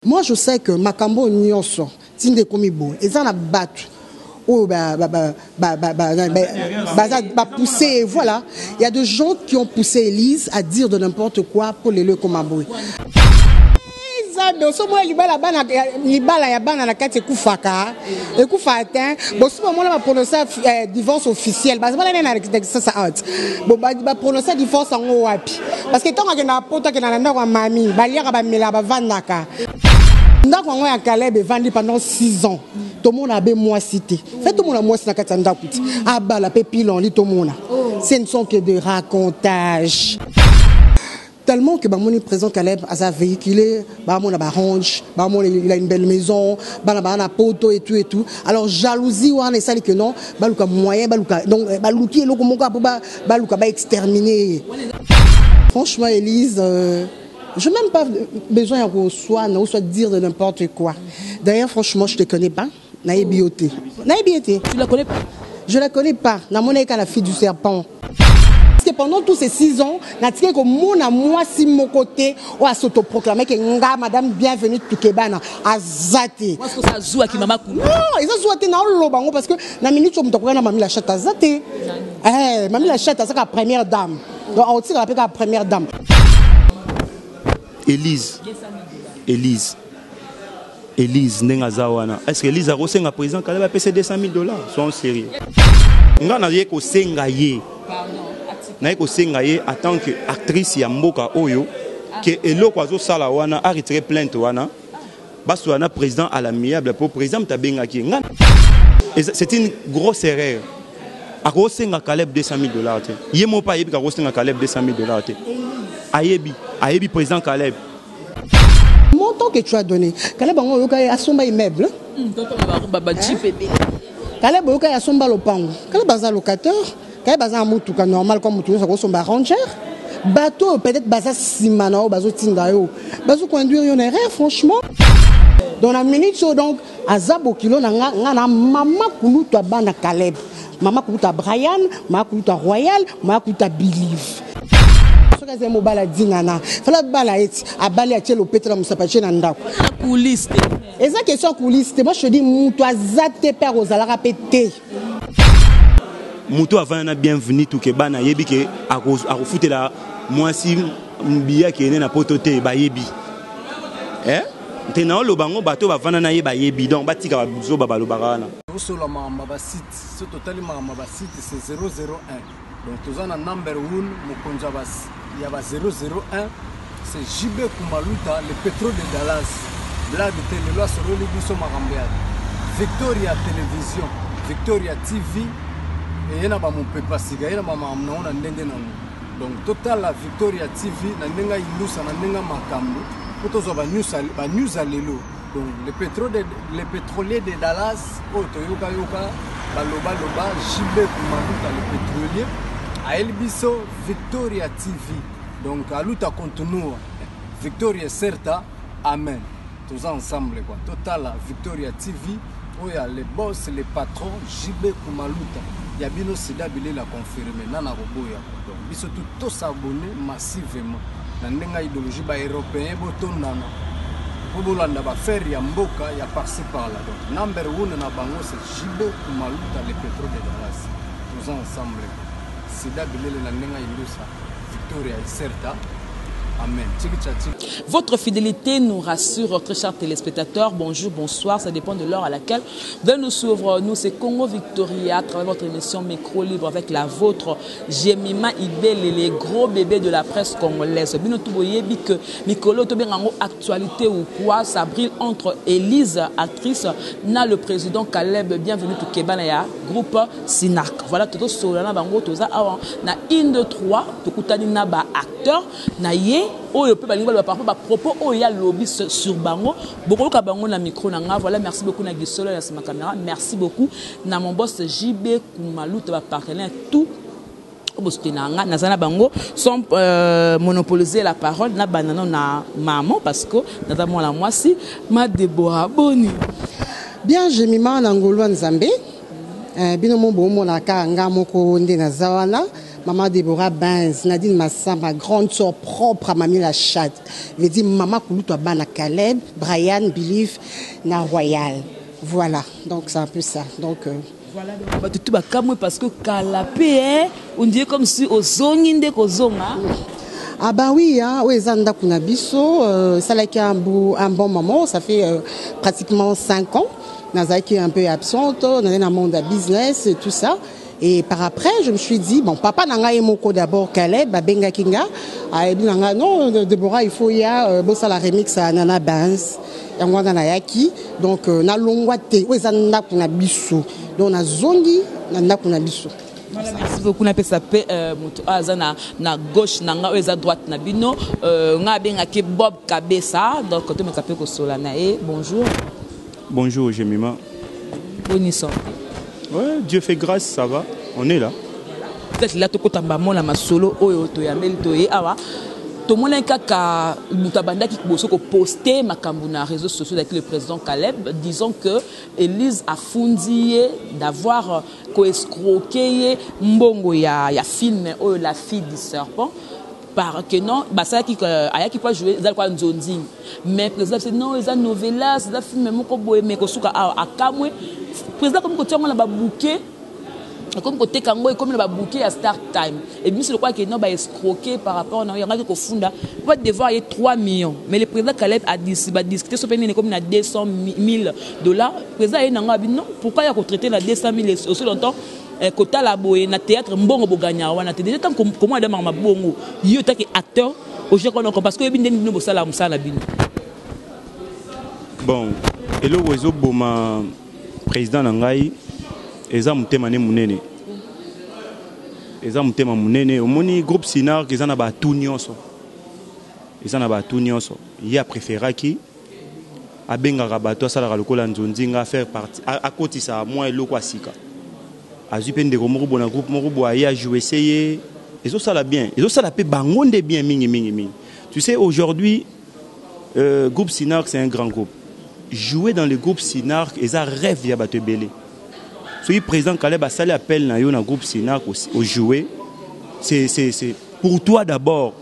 Moi, je sais que Makambo Nyonso, Tinde Komibo, ils en a battu. Poussé, voilà. Il y a des gens qui ont poussé Élise à dire de n'importe quoi pour les lieux comme Aboui. Divorce officiel parce que tant que na poto que na ndako mami baliaka ba mela ba vandaka ndako ngo ya Caleb vandi pendant 6 ans tout le monde a moi cité fait tout le monde a moi na kata ndako ti abala pepilon li tout le monde ce ne sont que des racontages tellement que mon président Caleb a véhiculé mon a range il a une belle maison bana poto et tout alors jalousie ou on ça que non baluka moyen baluka donc baluki eloko moko baluka ba exterminer. Franchement, Élise, je n'ai même pas besoin de soit dire de n'importe quoi. D'ailleurs, franchement, je ne te connais pas. Naïbioté. Tu la connais pas? Je la connais pas. Na monnaie la fille du serpent. Parce que pendant tous ces 6 ans, Natike que moi si mon côté ou à s'autoproclamer que nga madame bienvenue tout Kebana azate. Parce que ça joue à qui mama kou. Non, ils ont joué dans le lobango parce que na minute où m'toko na mami la chatte azate. Mami la chatte c'est la première dame. Donc on tire la première dame. Élise Nengazawana. Est-ce que Élise a reçu un président qui a payé $200,000? Sois sérieux. Nga na yeko sengaye. Na yeko sengaye en tant qu'actrice ya mboka oyo que eloko azo sala wana a retiré plainte wana. Baso wana président à l'amiable pour président tabengaki. C'est une grosse erreur. A reçu un Caleb $200,000. Yemo pa yebi ka reçu un Caleb $200,000. Ayebi président Caleb. Montant que tu as donné. Caleb a son immeuble. Caleb a son lopango. Caleb a locateur. Caleb a un normal comme tout ça son rangère. Bateau peut-être baza simana bazo tindayo. Bazo conduire yon erreur franchement. Dans la minute donc azabo kilo na mama kuluta bana Caleb. Mama kuluta Brian, mama kuluta Royal, mama kuluta Believe. C'est mon baladi nana. Fala balaeti abali a tielo petra musapache na ndako. Couliste. Et ça question couliste. Moi je te dis muto azate père aux alara pété. Muto avant na bienvenue tout kebana yebi ke a refuter la moi si mbia ki ene na potote ba yebi. Tena lo bango bato ba vana na ye ba yebi donc batika ba buzo ba balobara na. Osola mama ba site, ce total mama ba site c'est 001. Donc tous en number 1 Mokonja bas il y a 001 c'est JB Kumaluta le pétrole de Dallas blague de loi sur le biso makambead Victoria Télévision Victoria TV et yana ba mon pepa siga yana ba mamna ona ndenge nanu donc total la Victoria TV na ndenga ilusa na ndenga makambo potozo ba news alelo donc le pétrolier de Dallas otoyoka yoka baloba JB Kumaluta le pétrolier à Elbiso Victoria TV donc à l'outa contenu Victoria Certa amen tous ensemble quoi total Victoria TV où il y a les boss les patrons JB Kumaluta il y a bino sida bilé la confirmer nana roboya donc biso tout s'abonner massivement na ndenga idéologie ba européen botondana pour bolanda ba faire ya mboka ya par-ci par-là donc number 1 na bango c'est JB Kumaluta le pétrole de Dallas tous ensemble Victoria Certa. Amen. Votre fidélité nous rassure, très chers téléspectateurs. Bonjour, bonsoir, ça dépend de l'heure à laquelle vous allez nous suivre. Nous, c'est Congo Victoria, à travers votre émission Micro Libre avec la vôtre, Jemima Ibel et les gros bébés de la presse congolaise. Bino Touboyebi que Mikolo Tobengango actualité ou quoi, ça brille entre Élise, actrice, na le président Caleb, bienvenue tout Kebanaya, groupe Sinak. Voilà, tout Solana Bango, tout ça, na une de trois, tout Koutani Naba acteur, na ye. Oh, peut parfois propos oh il y a lobby sur bango beaucoup ka bango na micro na nga voilà merci beaucoup na Gisolo na ma caméra merci beaucoup na mon boss JB Kumaluta ba partenaire tout Bostinanga nazana bango sont monopoliser la parole na banana na maman parce que notamment la moi si ma Déborah Boni bien Jemima na ngolwa nzambe bino mo bomo na ka nga moko nde na zawana Maman Déborah Benz, Nadine Massa, ma grande soeur propre à Mamie la Chade. Je dis maman Kouloutou Bana Caleb, Brian, Belief, na Royal. Voilà, donc c'est un peu ça. Donc voilà, tout va comme parce que Kalapé, on dirait comme si au zonginde kozonga. Ah bah oui, hein, oui, Zanda Kunabiso, ça là qui a un bon moment, ça fait pratiquement 5 ans. Naza qui est un peu absente, on est dans le monde de business et tout ça. Et par après, je me suis dit, bon, papa n'a pas moko d'abord Caleb, Benga Kinga. Ah, et bien, non, Deborah, il faut y a, bossa la remix à Nana Benz, Yangwa Yaki. Donc, na longwate, oui, Zanda Kunabiso. Donc, na zongi, Nanda Kunabiso. Merci beaucoup. On appelle ça na gauche, na droite, na bino. On a bien Bob Kabessa. Donc, quand on m'appelle Solanae, bonjour. Bonjour, Jemima. Bonissant. Ouais, Dieu fait grâce, ça va. On est là. Peut-être là, tu as la masolo, tu as tout le monde a posté ma na réseaux sociaux avec le président Caleb, disant que Élise a fondillé d'avoir escroqué mbongo ya film La fille du serpent. Par que non, ça qui peut jouer dans quoi nzonzi. Mais président c'est non, ils ont novella, c'est un film mon ko boye mais ko suka a kamwe. Président comme côté on a bouquet. Comme côté kango comme le bouquet à Start Time. Et bien c'est le quoi que non ba escroquer par rapport à yanga ko funda. Va devoir y 3 millions. Mais le président Caleb a discuté sur peine comme na $200,000. Le président il n'a non, pourquoi il a traité la 200,000 aussi longtemps? Kota la boye na théâtre mbongo boganya wana te déjà tant comment adama mabongo yo taki acteur au jeu qu'on parce que bindeni bino bosala musala bino. Bon, elo wezo boma président nangai eza mutema ne munene. Eza mutema munene omoni groupe Sinar eza na ba tout nyonso. Eza na ba tout nyonso. Il a préféré qui abenga rabato sala lokola nzonzinga faire partie à côté ça moi eloko asika. Azupen de Romoro na groupe Morobo a joué essayer et ça la bien et ça la paix bangonde bien mingi. Tu sais aujourd'hui groupe Sinar c'est un grand groupe. Jouer dans le groupe Sinar et ça rêve ya bato belé. Celui président Caleb a salé appel na yo na groupe Sinar au jouer c'est pour toi d'abord.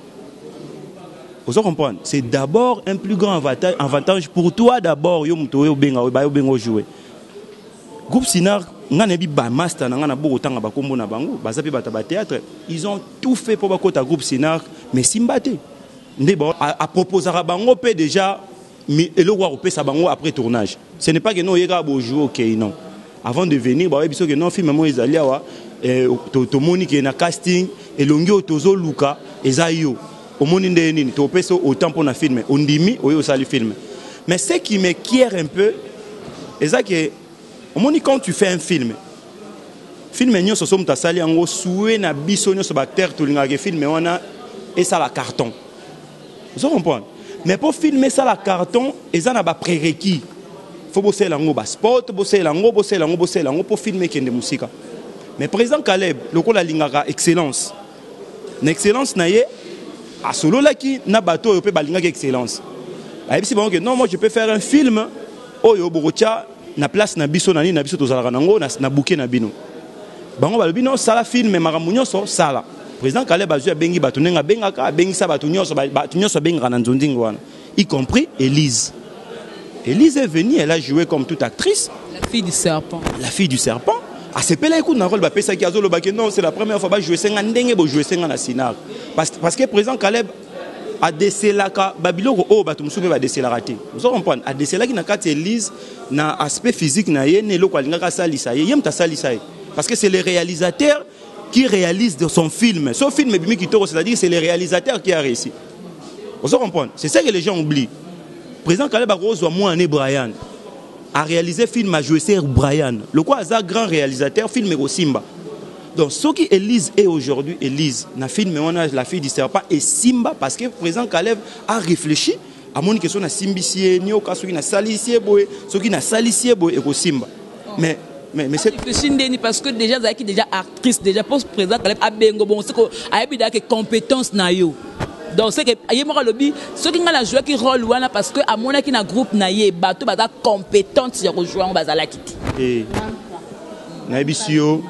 Vous comprenez? C'est d'abord un plus grand avantage pour toi d'abord yo muto yo benga jouer. Groupe Sinar ngana bi ba master ngana bo otanga ba kombo na bango bazapi bata ba théâtre ils ont tout fait pour bakota groupe Sinar mais simbate ndebo a proposera bango pe déjà eloko ko pesa bango après tournage ce n'est pas que non yeka bo jouer OK non avant de venir ba biso que non film mo ezali awa to moni ke na casting elongi otozo luka ezayo omoni nde nini to pesa autant pour na film ondimi oyo sali film mais ce qui me quiert un peu eza que quand tu fais un film nyo so somta sali yango soué na biso nyo so acteur to linga ke film wana et ça la carton. Vous comprenez? Mais pour filmer ça la carton, eza na ba prérequis. Faut bosser lango ba sport, bosser lango pour filmer kende musika. Mais président Caleb, lokola lingaka excellence. Na excellence na ye a solo laki na bateau pe balinga ke excellence. Ba si bon que non moi je peux faire un film oyo borocha na place na biso na biso tozalaka nango na bouquet na bino bango balobi non sala film makambo nyonso sala président Caleb azui abengi bato ndenge abengaka abengisa bato nyonso abengaka na nzondingo wana y compris Élise est venue, elle a joué comme toute actrice la fille du serpent a sepela écoute na rôle ba pesa ki azolo ba que non c'est la première fois ba jouer senga ndenge bo jouer senga na Sinar parce que président Caleb a décelaka babiloko o bato musupe ba décelaka te vous comprenez a décelaki na kati Élise na aspect physique na ye ne loko alingaka salisa ye yemta salisa ye parce que c'est le réalisateur qui réalise de son film bimi kitoko c'est-à-dire c'est le réalisateur qui a réussi vous comprenez c'est ça que les gens oublient président Caleb Arozo moi né Brian a réalisé film a joué sur Brian le quoi a grand réalisateur film au Simba. Donc, ce qui Élise est aujourd'hui, Élise, na film La fille du serpent et Simba, parce que le président Caleb a réfléchi à mon question na Simbicie, Nyoka, ce qui na Salicie, ce qui na Salicie, et Simba. Mais c'est parce que déjà, déjà actrice, déjà pour le président Caleb a bengo bon, c'est que compétence na yo. Donc c'est que ayemora lobby, ceux qui ont joué qui rôle wana parce que à mon qui na groupe na ye bateau bata compétence ya rejoindre bazala kiti. Et naibisio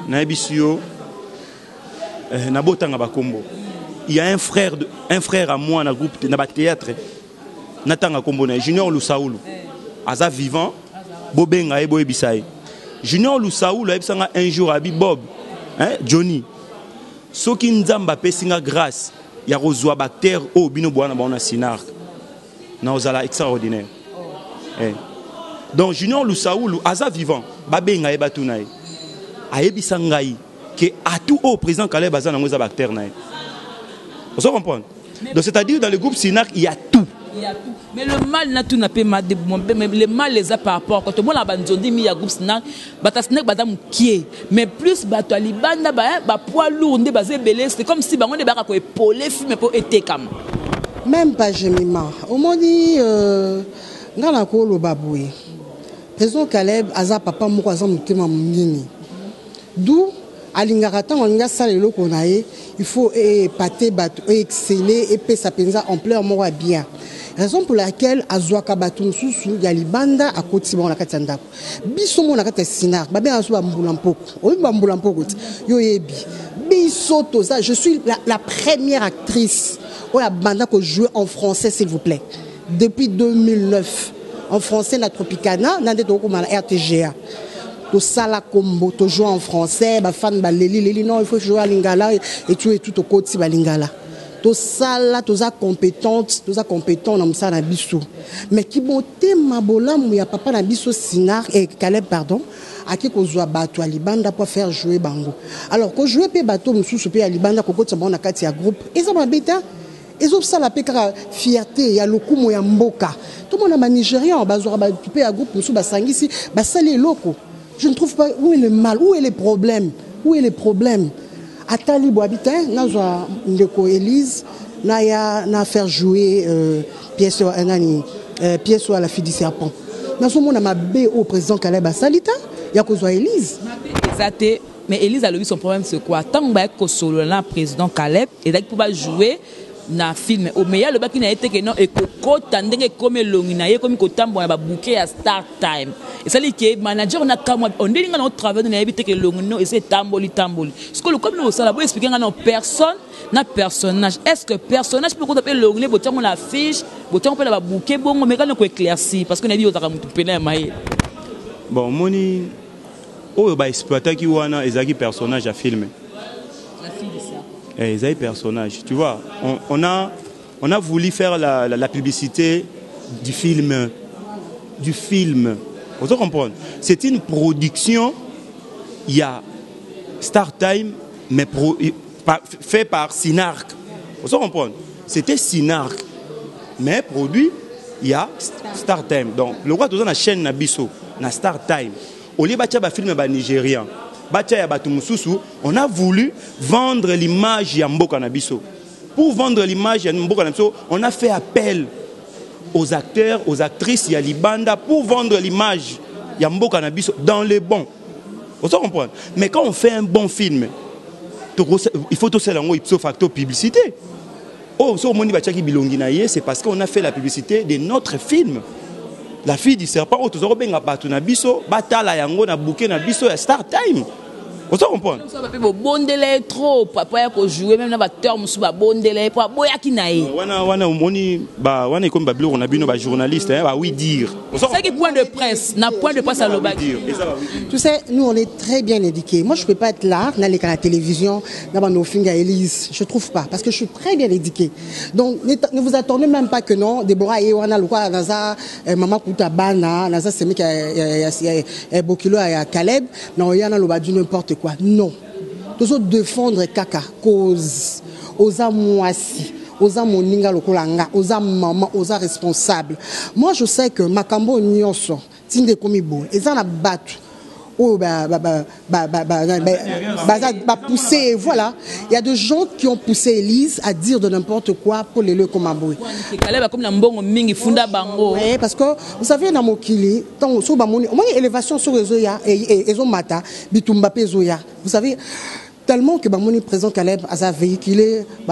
Nabotanga Bakombo. Il y a un frère à moi dans le groupe de théâtre. Natanga Kombo, Junior Lusaoulou. Aza vivant, Bobenga et Boebisaï. Junior Lusaoulou, un jour à Bob, Johnny. Ce qui nous a fait grâce, il y a un bactère au bino boana bona sinar. Naozala extraordinaire. Donc Junior Lusaoulou, Aza vivant, Babenga et Batunaï. Aebisangaï, que à tout au président Caleb Bazan a bactère. Vous comprenez? Donc c'est-à-dire dans le groupe Sinar, il y a tout. Mais le mal n'a tout n'a pas mal mais le mal les a par rapport quand on a abandonné mi groupe Sinar, batasnek badam qui mais plus bato libanda ba poids lourd ndé basé belé c'est comme si bango ndé ba ko épauler fumer pour été comme même pas gemima au moins dit ngana ko lo baboué président Caleb aza papa moko aza mutema munini d'où alingarata on sale loko naé il faut épater bato exceller et pe sapenza en plein mort bien. Raison pour laquelle Azwaka Batou Soussou Yalibanda à côté bon la katanda. Biso mon la Sinar, babé en soit mbulampoko. Oui mbulampoko. Yo yebi. Biso toza, je suis la première actrice où la banda que joue en français s'il vous plaît. Depuis 2009 en français la Tropicana, nande to ko mala RTGA. To sala combo, to jouer en français, ba fan ba leli non, il faut jouer à lingala et tout au côté ba lingala. To sala toza compétente na msa na biso mais ki bote mabola mu ya papa na biso Sinar et Caleb pardon aki ko zwa bato ya libanda pour faire jouer bango alors ko jouer pe bato mususu pe ya libanda ko kotsa bona kati ya groupe eza mabeta ezo sala pe kaka fierté ya lokumu ya mboka tout monde na Nigérian bazora ba pe ya groupe mususu basangisi basali loko je ne trouve pas où est le mal où est les problèmes Atali Boabitin, n'a ndeko Elise, n'a faire jouer pièce à la fille du serpent. N'a son monde ma bé au président Caleb Salita, y a cause Elise. Exacté, mais Elise a son problème c'est quoi? Tant que solo là président Caleb et là pour jouer na film au meilleur le baki na été que non et ko tandenge comme longina ye comme ko tambo ba bouquet à start time et ça li que manager na kamwa on dit nga no travail na éviter que longino et c'est tamboli ce que le comme nous ça la expliquer nga non personne na personnage est-ce que personnage peut qu'on appelle longine botia mon affiche botia on peut la bouquet bon mais quand on éclaircir parce que na bi otaka mutu pena mai bon moni o ba exploiter ki wana ezaki personnage à filmer les personnages, tu vois, on a voulu faire la publicité du film. Vous comprenez? C'est une production, il y a Star Time, mais fait par Sinark. Vous comprenez? C'était Sinark, mais produit, il y a Star Time. Donc, le roi de la chaîne Nabiso, na Star Time. Au lieu de film nigérien. On a voulu vendre l'image Yamboka Nabiso. Pour vendre l'image Yamboka Nabiso, on a fait appel aux acteurs, aux actrices Yalibanda pour vendre l'image Yamboka Nabiso dans les bons. Vous comprenez? Mais quand on fait un bon film, il faut tout ça ipso facto publicité. Oh, c'est parce qu'on a fait la publicité de notre film. La fille du serpent, au toujours bien battu na biso, batala yango na bouquet na biso ya Star Time. Vous comprenez? Ça va faire bondele trop, papa ya ko jouer même na batteur musu ba bondele pour boya kinaï. Wana moni ba wana comme bablo on a bino ba journaliste ba oui dire. C'est qui point de presse, na point de presse à l'obaki. Tu sais, nous on est très bien éduqués. Moi je peux pas être là, dans la télévision, dans nos films à Elise, je trouve pas parce que je suis très bien éduquée. Donc ne vous attendez même pas que non, Deborah et wana lokwa naza maman kuta bana, naza semi ya Bokilo ya Caleb, non yana loba du n'importe quoi. Non. Tous autres défendre kaka cause aux amoisi, aux amoninga lokolanga, aux maman, aux responsables. Moi je sais que makambo nyonso tinde komibo, ezana battu. Oh pousser, voilà. Il y a des gens qui ont poussé Elise à dire de n'importe quoi pour les le comme aboué. Oui, parce que vous savez dans Mokili, tant sur bamoni, moi élévation sur les zoya et mata bitumba pe zoya. Vous savez tellement que mon président Caleb a véhiculé, il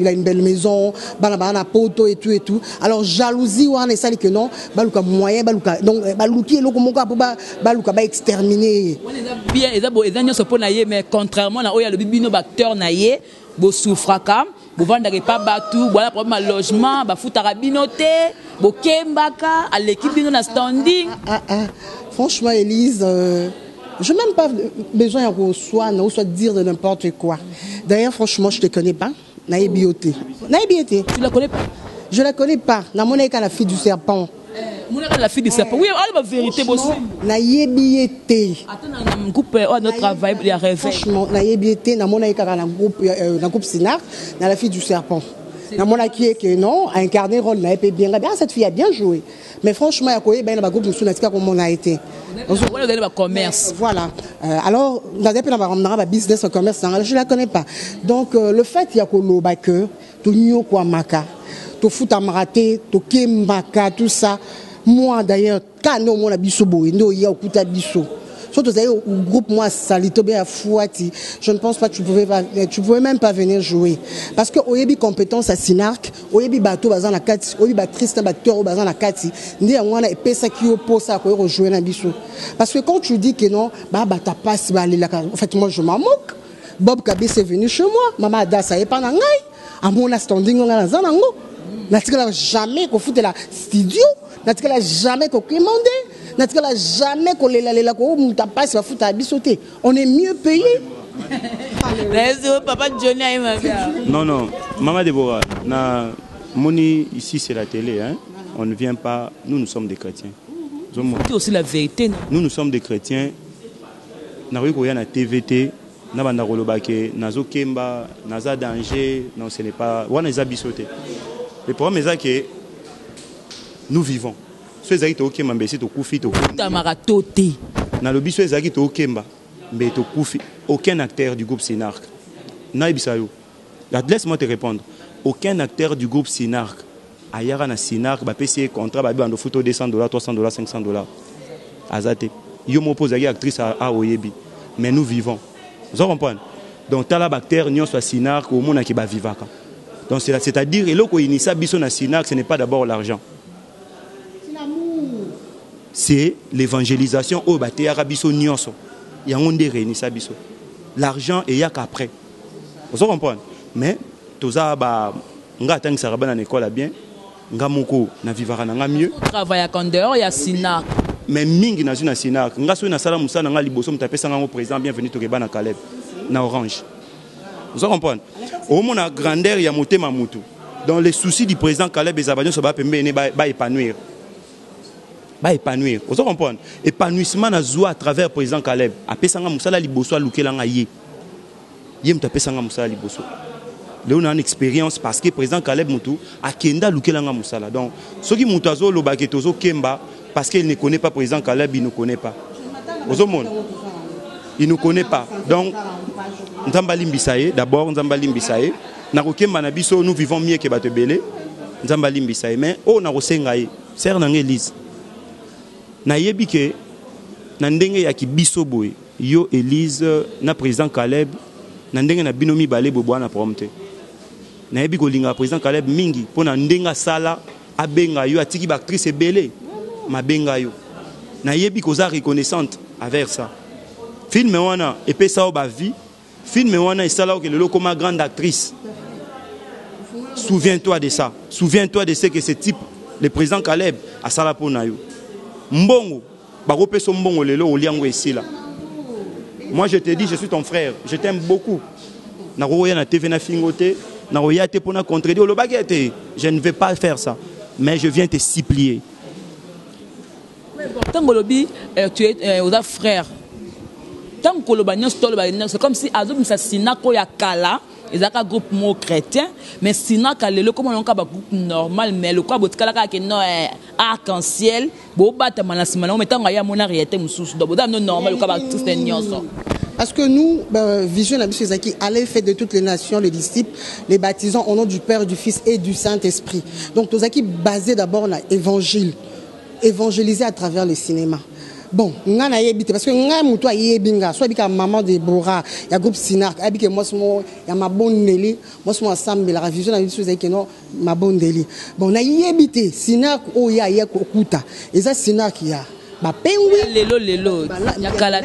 a une belle maison, il a un poteau et tout. Alors jalousie, on est ça que non, il y a moyen, donc il y a exterminé. Bien, mais contrairement à le bibino acteur naïe, bo souffraka, bo vendaka pas batou, voilà problème logement, ba futara binoté, bo kembaka, à l'équipe bino na standing. Franchement, Élise, je n'ai même pas besoin de soit dire de n'importe quoi. D'ailleurs, franchement, je ne te connais pas. Naïbioté. Tu la connais pas? Je la connais pas. Na mon la fille du serpent. La fille du serpent. Oui, la vérité, boss. Naïbioté. Attends, on coupe notre travail, il y a réveil. Franchement, naïbioté, na mon na groupe Sinar, na la fille du serpent. Na mon qui est que non, a incarné rôle na bien. Cette fille a bien joué. Mais franchement, il y a un groupe de comme on a été. Commerce. Voilà. Alors, dans des business en commerce, je ne la connais pas. Donc, le fait qu'il y a que tu n'y quoi maka, tu fous ta maraté, tu kemaka, tout ça. Moi, d'ailleurs, quand on a biso boindo, il y a okuta biso. Surtout au groupe moi Salitobe à Fouati, je ne pense pas que tu pouvais même pas venir jouer parce que oyebi compétence à Sinark, oyebi bateau bazan la kati, oyebi Tristan bateau bazan la kati, ndi ngwana epesa ki opose ça ko rejouer na biso. Parce que quand tu dis que non, ta passe ba la en fait moi je m'en moque. Bob Kabi est venu chez moi, maman Ada ça est pas na ngai, à mon standing on a zanango. Natikala jamais ko foute la studio, natikala jamais ko commander. Jamais on est mieux payé. Papa Johnny, non, Maman Déborah, Moni, ici c'est la télé, hein? On ne vient pas, nous sommes des chrétiens. C'est aussi la vérité. Nous sommes des chrétiens. Nous avons la TVT, nous avons Nazo Kemba, Naza Danger, non ce n'est pas. Le problème est que nous vivons. Aucun acteur du groupe Sinark. Laisse-moi te répondre. Aucun acteur du groupe Sinark. Ayara na Sinark, ba PC contrat ba bando photo $200, $300, $500. Azate. Yo m'oppose à actrice à Oyebi. Mais nous vivons. Vous comprenez? Donc tala acteur nyon soit Sinark au monde qui ba vivaka. Donc c'est-à-dire et loko inisa biso na Sinark, ce n'est pas d'abord l'argent. C'est l'évangélisation au bâté arabiso nyonso. Il y a un des réunis sabiso. L'argent est qu'après. Vous comprenez? Mais tout ça ba nga tang saraba na école bien. Nga moko na vivara na mieux. Travail à Condor, il y a Sinak. Mais mingi na zuna Sinak. Nga so na sala musa na nga liboso mtapesa nga président bienvenue to Keba na Caleb na Orange. Vous comprenez? Au moins la grandeur ya motema mutu. Dans les soucis du président Caleb Ezabadion so ba pembe ne ba épanouir. Ba épanouir. Vous comprenez? Épanouissement na zoa à travers le président Caleb. Apesanga musala liboso lukelanga ye. Yem tapesanga musala liboso. Là on a une expérience parce que le président Caleb Moutou a kenda lukelanga musala. Donc ceux qui mutazo lo baketozo kemba parce qu'il ne connaît pas le président Caleb, il ne connaît pas. Vous comprenez? Il ne connaît pas. Donc Nzambali Mbisaye d'abord Nzambali Mbisaye na kokemba na biso nous vivons mieux que batebele. Nzambali Mbisaye mais on a rosengaye. Sœur na Élise. Na yebi ke na ndenge ya kibiso boy yo Élise na président Caleb na ndenge na binomi balé bobo na prompte na yebi ko linga président Caleb mingi pona ndenga sala abenga yo atiki ba actrice belé mabenga yo na yebi ko za reconnaissante avec ça film wana epesa o ba vie film wana esala o ke lelo comme grande actrice. Souviens-toi de ça, souviens-toi de ce que ce type le président Caleb a sala pona yo. Mbongo, baropeso mbongo lelo oliango esila. Moi je te dis, je suis ton frère, je t'aime beaucoup. Na roya na TV na fingote, na roya te pona contredire le baguette. Je ne vais pas faire ça, mais je viens te supplier. Tant que lobby, tu es aux frères. Tant que le bagnon c'est comme si Azom s'assina ko ya kala. Ils ont un groupe mot chrétien, mais sinon, comme on a un groupe normal, mais le quoi, non arc-en-ciel, parce que nous, Vision la Bible qui allait faire de toutes les nations, les disciples, les baptisants au nom du Père, du Fils et du Saint-Esprit. Donc, tous qui basé d'abord sur l'évangile, évangéliser à travers le cinéma. bon nga na yebite parce que nga muto ayebinga so bika maman de Bora ya groupe Sinar abike moi mo ya mabondeli moi mo ensemble la vision na biso que non mabondeli bon na yebite Sinar o ya kokuta eza Sinar qui ya ba pengwi lelo ya kala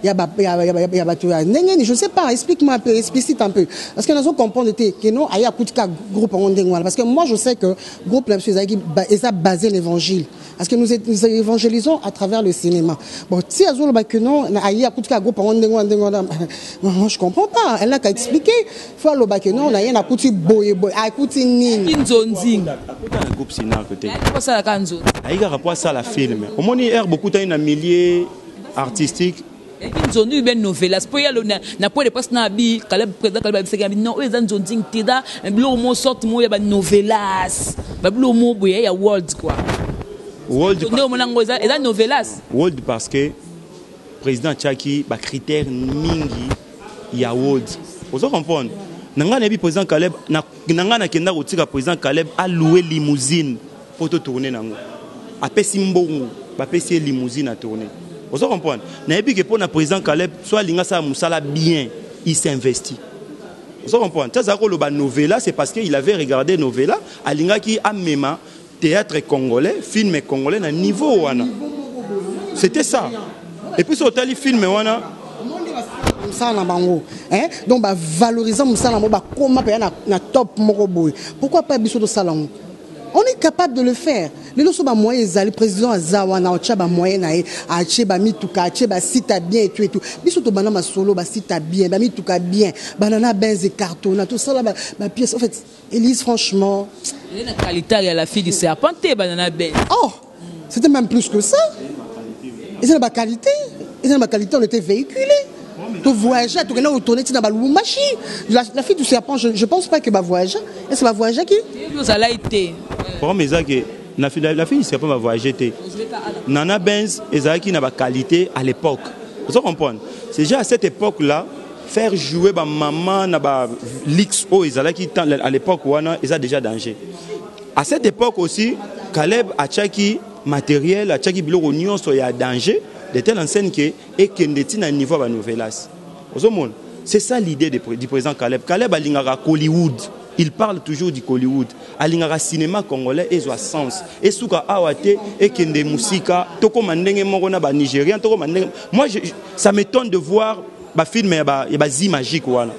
ya bato ya ndenge je sais pas explique-moi un peu explicite un peu parce que nous comprendre que non aya kutika groupe en ndenge parce que moi je sais que groupe la chose est basé l'évangile parce que nous évangélisons à travers le cinéma bon si azolo ba que non aya kutika groupe en ndenge moi je comprends pas elle n'a qu'à expliquer faut lo ba que non aya na kuti boye a kuti nini nzonzing akuta na groupe Sinar côté pour ça la kanzo aïga rapport ça la film au moni air beaucoup ta une milieu artistique nzonzi ben novelas po ya lo na po de passe na bi kala président kala ba seka non eza nzonzi tida blo mo sorte mo ya ba novelas ba blo mo boye ya world quoi world ne mo nango eza novelas world parce que président Tchaki ba critère mingi ya world vous comprendre nanga na bi président Caleb nanga na kenda kotika président Caleb a loué limousine pour te tourner nango a pesi mbongo ba pesi limousine à tourner. Vous comprenez? N'ayez que pour le président Caleb, soit l'ingasa Moussala bien, il s'investit. Vous comprenez? Le novella, c'est parce qu'il avait regardé novella, à l'inga qui a même théâtre congolais, film congolais, à niveau wana. C'était ça. Et puis sur le film wana. Donc valorisant Moussala, comment na top moroboy. Pourquoi pas biso de salon? On est capable de le faire. Les autres moyens, le président Azawana, Ochaba moyen, Acheba mituka, Acheba sita bien et tout. Bisoto banana solo, sita bien, mituka bien, banana benz et carton, tout ça là, ma pièce. En fait, Élise, franchement. Il y a la qualité à la fille du serpenté, banana benz. Oh, c'était même plus que ça. Et c'est la qualité. Et c'est la qualité, on était véhiculés. Tu voyages, tu connais autour de la machine. La fille du serpent, je ne pense pas que va voyager. Est-ce que va voyager qui? Vous allez été. Pour moi, la fille du serpent va voyager. Nana Benz, qui n'a pas qualité à l'époque. Vous comprenez? C'est déjà à cette époque-là, faire jouer ma maman, l'XO, à l'époque, ils ont déjà danger. À cette époque aussi, Caleb a tchaki matériel, a tchaki bilo union, il y a danger. De telle enseigne que et qu'il à niveau de novelas. C'est ça l'idée du président Caleb. Caleb a l'ingara Hollywood. Il parle toujours du Hollywood. A l'ingara cinéma congolais et a sens. Et souka awate et kende musika toko mandenge mongona ba nigérien toko mandenge. Moi ça m'étonne de voir ba film et ba zi magique wana.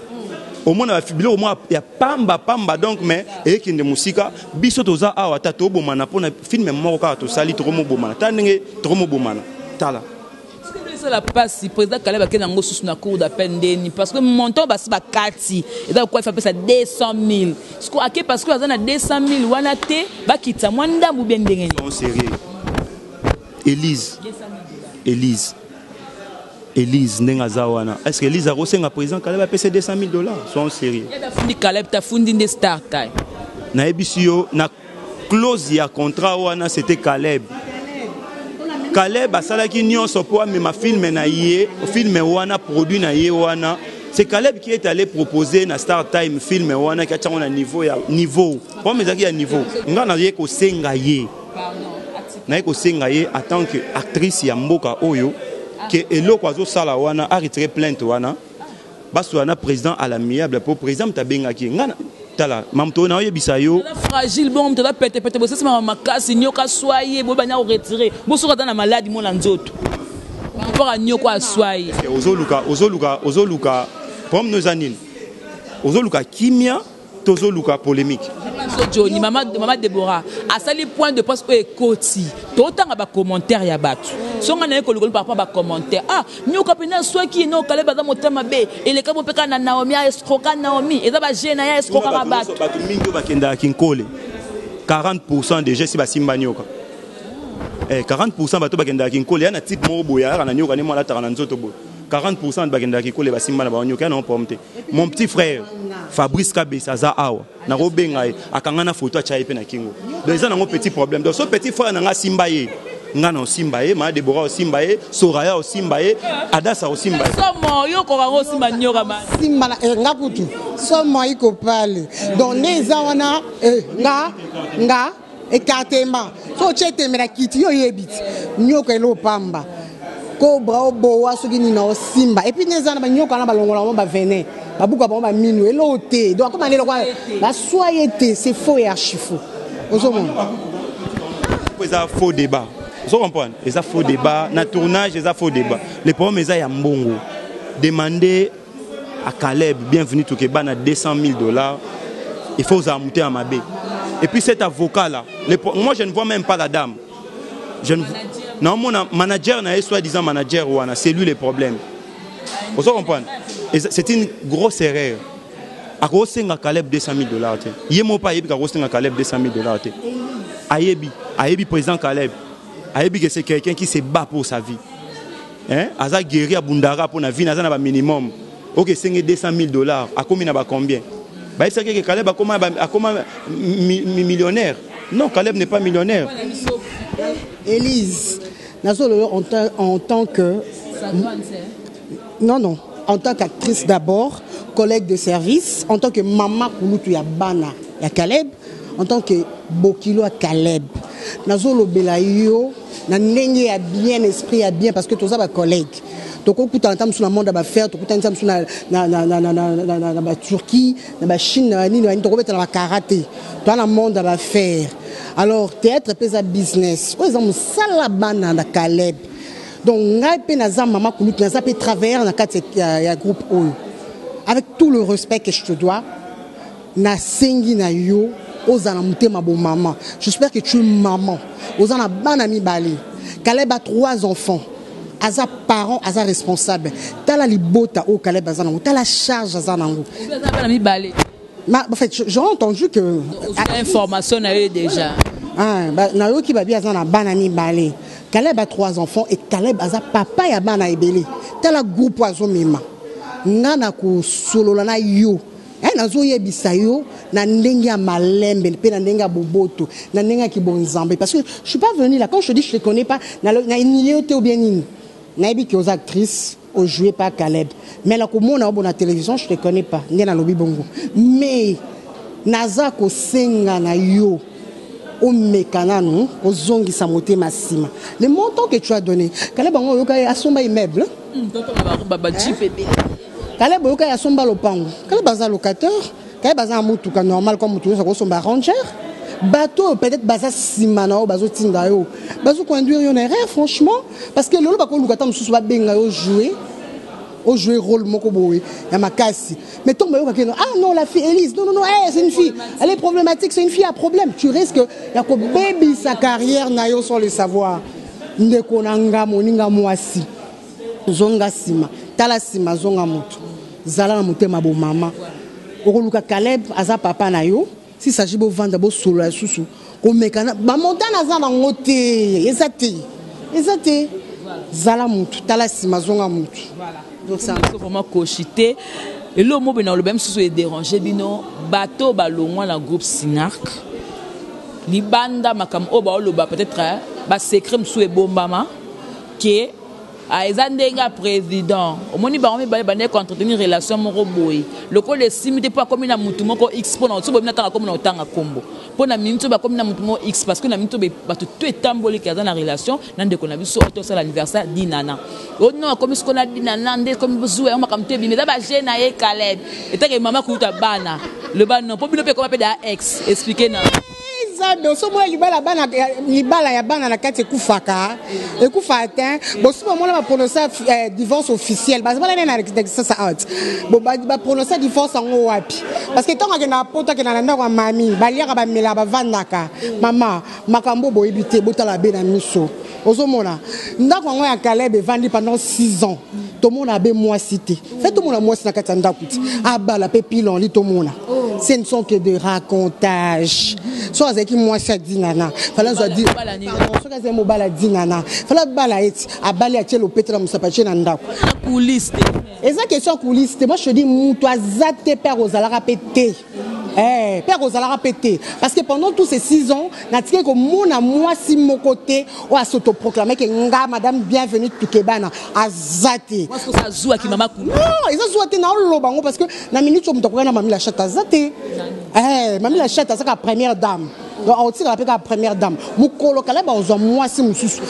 Au moins au moins il y a pamba donc mais et kende musika biso toza awata to bomana pona film moko ka to sali to mo bomana. Tanenge to mo bomana. Tala. La passe, le président Caleb a été sous la cour d'appel parce que mon montant va se battre. Et donc, il faut faire 200 000. Parce que a 200 000, on a été, va quitter. Moi, on bien dengue. Non, sérieux. Élise, Nengazawana. Est-ce que Élise a reçu un président Caleb a payé $200 000? Sois sérieux. Caleb, tu as fondé des stars. Na ebisio, na clause ya contrat wana, c'était Caleb. Caleb a salaki nyonso po amema film na ye, film wana produit na ye wana. C'est Caleb qui est allé proposer na Star Time film wana qui a tchanga niveau. Pour mes amis à niveau. Nga na ye ko senga ye. Na ye ko senga ye en tant que actrice ya mboka oyo que eloko azo sala wana a retiré plainte wana. Baso wana président à l'amiable pour président tabenga ki. Nga tala mamto na yebisa yo fragile bon tu dois péter bosser ma makasi nyoka soyer bo banya retirer bo soka dans la maladie mon nzoto pour a nyoka soyer ozoluka pom nos anines ozoluka kimia tozoluka polémique Johnny maman Deborah à ça les points de poste et koti totanga ba commentaire ya batu songa na ko par rapport ba commentaire nyoka pena soit qui no Caleb za motema be ele ka bopeka na Naomi a escroka Naomi eza ba jeune ya escroka ka batu mingi ba kenda kinkole 40% déjà si ba simba nyoka 40% bato ba kenda kinkole na type mo boya na nyoka ne mala tarana nzoto bo 40% de bagenda kinkole ba simba na ba nyoka na pomte mon petit frère Fabrice Kabesa za awa na robenga akangana photo acha pe na kingo donc ça na mon petit problème donc ce petit frère na nga simba ye nga na simba ye ma Deborah o simba ye Soraya o simba ye Adasa o simba ye somo yo ko rango simba nyoka ma simba na nga putu somo iko pale donc neza wana nga ekatema so chete mera kiti yo yebit nyoka elo pamba Cobra boa soki ni na simba et puis neza na banyoka na balongola mo ba venin babuka ba minu elote donc comme aller la soyété c'est faux et archi faux ozomona ça faux débat vous comprenez et ça faux débat na tournage et ça faux débat les problèmes ça ya mbongo demander à Caleb bienvenue tout Keba na $200,000 il faut vous monter à Mabé et puis cet avocat là moi je ne vois même pas la dame non, mon manager n'a soi-disant manager c'est lui le problème. Vous comprenez? C'est une grosse erreur. À cause de Caleb $200,000. Il n'y a pas de Caleb $200,000. Ayebi président Caleb. Ayebi que c'est quelqu'un qui se bat pour sa vie. Hein? Aza guéri à Bundara pour la vie, n'a pas minimum. Ok, c'est $200,000. À combien combien? Bah, c'est que Caleb a comment millionnaire? Non, Caleb n'est pas millionnaire. Élise, en tant que... Non, en tant qu'actrice d'abord, collègue de service, en tant que maman Kouloutou ya Bana ya Caleb, en tant que Bokilo à Caleb. Nazolo Belayo, na ndenge ya bien esprit ya bien parce que tous ça ba collègue. Donc on coûte en temps sur le monde à faire, tout coûte en temps sur la Turquie, la Chine, na ni na to na karaté. Dans le monde à faire. Alors théâtre pesa business. Par exemple sala Bana na Caleb. Donc ngai pe naza maman Kouloutou naza pe travailler na kat ya groupe O. Avec tout le respect que je te dois, na sengi na yo ozana mutema bo maman. J'espère que tu es maman. Ozana bana mi bali. Caleb a 3 enfants. Aza parent, aza responsable. Tala libota o Caleb azana, tala charge azana ngo. Bana mi bali. En fait, j'ai entendu que information na eu déjà. Ah, na yo ki babi azana bana mi bali. Caleb a 3 enfants et Caleb aza papa ya bana ebele. Tala groupe oiseau mema. Ngana ko solola na yo. Nazo yebisa yo na ndenge ya malembe pe na ndenge ya boboto na ndenge ya kibonzambe parce que je suis pas venu là quand je te dis je te connais pas na niliote ou bien nini na ebi ki aux actrices au jouer pas Caleb mais là comme on a na télévision je te connais pas ndena lobi bongo mais naza ko senga na yo o mekanano o zongi sa motema sima le montant que tu as donné Caleb ngo yo ka asomba immeuble baba chipebe Caleb Boyoka ya somba lopango. Caleb baza locateur, Caleb baza mutuka normal comme mutuka ko somba ranger. Bateau peut-être baza simana o bazo tinda yo. Bazo conduire yo na rien franchement parce que lolo bako lukata mususu ba benga yo jouer rôle moko boye ya makasi. Mais ton bayo ka ah non la fille Élise non c'est une fille. Elle est problématique, c'est une fille à problème. Tu risques ya ko baby sa carrière na yo sans le savoir. Ndeko nanga moninga mwasi. Zonga sima. Tala sima zonga moto. Zala na motema bo mama. Okoluka Caleb aza papa na yo. Si s'agit bo vendre bo solo ya susu. Ko mekana ba montana za na ngote. Ezate. Zala moto. Tala sima zonga moto. Voilà. Donc ça vraiment cochité. Et le mot bena le même susu est dérangé bino bateau balongwa na groupe Sinark. Libanda makam oba oloba peut-être ba secret msu e bombama que a ezandenga président omoni ba mi bane entretenir relation moko boy le ko le simité pas comme na mutu moko x pona so bomina tanga comme na tanga kombo pona minto ba comme na mutu moko x parce que na minto ba tout etamboli kaza na relation nande ko na biso auto ça l'anniversaire dinana o non comme ce qu'on a dinana nde comme besoin on makamte bi mais ba jeune na ye Caleb et que maman kuta bana le ban non po bino pe comme pe da ex expliquer na donc so moi libala ya bana na kati ekufaka atteint bon si moi la prononcer divorce officiel parce que na ça out bon ba prononcer divorce en wapi parce que tant que na poto que na ndako mami baliaka ba mela ba vandaka mama makambo boyebite botala be na miso ozomona ndako ngo ya Caleb vandi pendant 6 ans tout le monde a be moi cité fait tout le monde moi na kati ndako abala pe pilon li tout le monde ce ne sont que de racontages so azeki moi ça dinana fala zo di so kaze mo bala dinana fala bala eti abali atie lo petra musapache na ndako coulisse eza question coulisse moi je te dis muto azate père ozalaka pété père ozalaka pété parce que pendant tous ces 6 ans natike ko mona moi si mon côté o s'autoproclamer que nga madame bienvenue tukebana azate parce que ça joue ki mama kulu non ils ont souhaité na lo bango parce que na minute muto ko na mami la chatte azate mami la chatte azaka première dame donc on tire la première dame mukolo Caleb ozwa mwasi mususu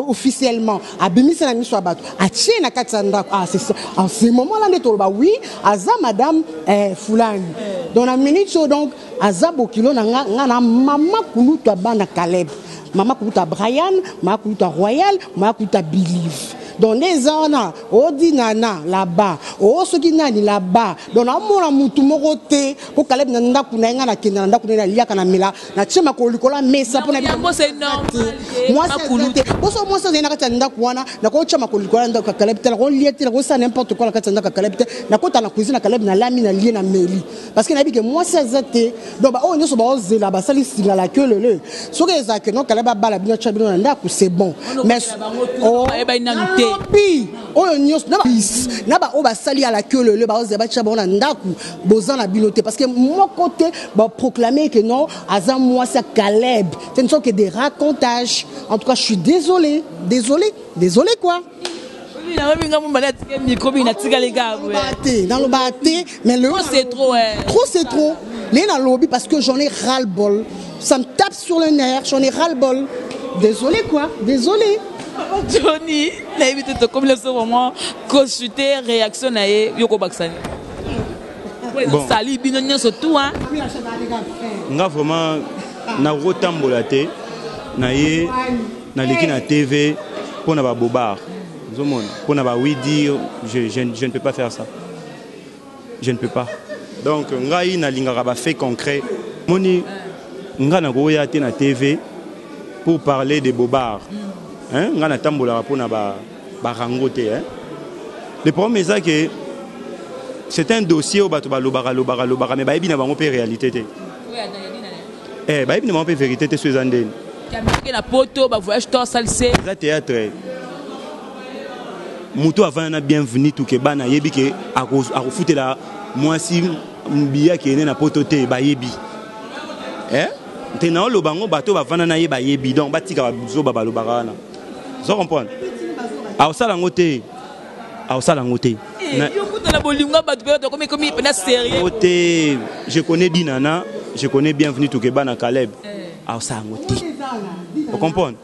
officiellement abimisa na miso abato atie na kati ndako c'est ça en ce moment là ndetolo ba oui aza madame Fulani dans la minute donc aza bokilo na nga mama kuluta bana Caleb mama kuluta Brian mama kuluta Royal mama kuluta Believe. Donc les ans, on dit nana là-bas, on se dit nani là-bas. Donc on a mon tout moroté pour Caleb nanda kunenga na kina nanda kunenga liya kana mila na chema kolikola mesa pour na moi c'est normal. Moi c'est moi ça nanga tanda kuana na ko chema kolikola nda Caleb tel on lié tel ça n'importe quoi la katanda Caleb na ko na cuisine Caleb na lami na lié na meli parce que na bi que moi c'est zate donc ba on so ba ozela ba sali sila la queue le so que ça que non Caleb ba la bino chabino nanda ku c'est bon mais oh Pi, oh nyos na ba o ba sali à la queue le ba ozeba chabona ndaku bozan la biloté parce que mon côté ba proclamer que non azan moi c'est Caleb ce ne sont que des racontages en tout cas je suis désolé quoi dans le bâté mais le c'est trop c'est trop les dans lobby parce que j'en ai ras le bol ça me tape sur le nerf j'en ai ras le bol désolé Johnny, na évité de comme le moment consulter réaction na yoko baksani. Bon, sali binonyo surtout hein. Nga vraiment na rotambola te na ye na leki na TV pour na ba bobard. Zomon, pour na ba oui dire je ne peux pas faire ça. Je ne peux pas. Donc ngai na lingara ba fait concret. Moni nga na goya te na TV pour parler des bobards. Hein, on a tambola pour na ba rangoté hein. Le problème est que c'est un dossier au bato ba lobara mais ba ebi na bango pe réalité té. Ba ebi na bango pe vérité té sur andene. Kamike na poto ba voyage to salse. Ça théâtre. Muto avant na bienvenue tout ke bana yebi ke a refuter la moi si mbia ke na poto té ba yebi. Hein? Tena lo bango bato ba vana na ye ba yebi donc batika ba zo ba lobara na. Vous comprenez? À Osalangote. Je connais Dinana, je connais Bienvenue Toukebana Caleb. À Osalangote. Vous comprenez?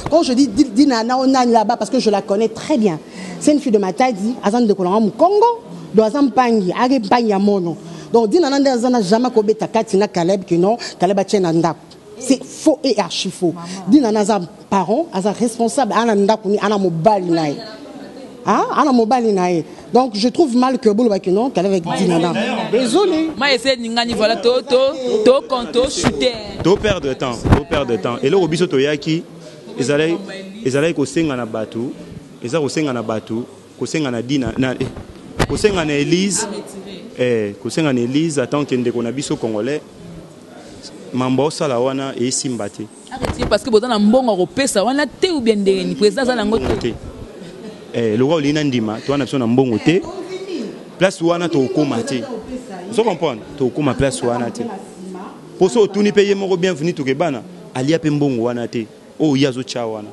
Quand je dis Dinana, on a là-bas parce que je la connais très bien. C'est une fille de ma taille, Azan de Kolanam Congo, de Azan Pangi, Agepanya Mono. Donc Dinana n'a jamais kobeta Katina Caleb qui non, Caleb a tient un c'est faux et archi faux. Dina naza parent, aza responsable, ana ndakuni, ana mobali nae. Ah, ana mobali nae. Donc je trouve mal que Boulou Bakino, qu'elle avec Dinana. Désolé. Moi essaie n'ingani voilà to conto chuter. To perdre de temps. Et là au biso toyaki, ils allaient ko senga na batu, ils allaient ko senga na batu, ko senga na Dina na ko senga na Elise. Ko senga na Elise attend que ndeko na biso congolais. Mambo sala wana et simbati. Arrêtez parce que vous avez un bon européen, ça wana te ou bien des président ça lango te. Le roi lina ndima, toi na sona mbongo te. Place wana to komate. Vous comprenez? To koma place wana te. Pour ça tout ni payer mon bienvenue to kebana, ali ape mbongo wana te. Oh yazo cha wana.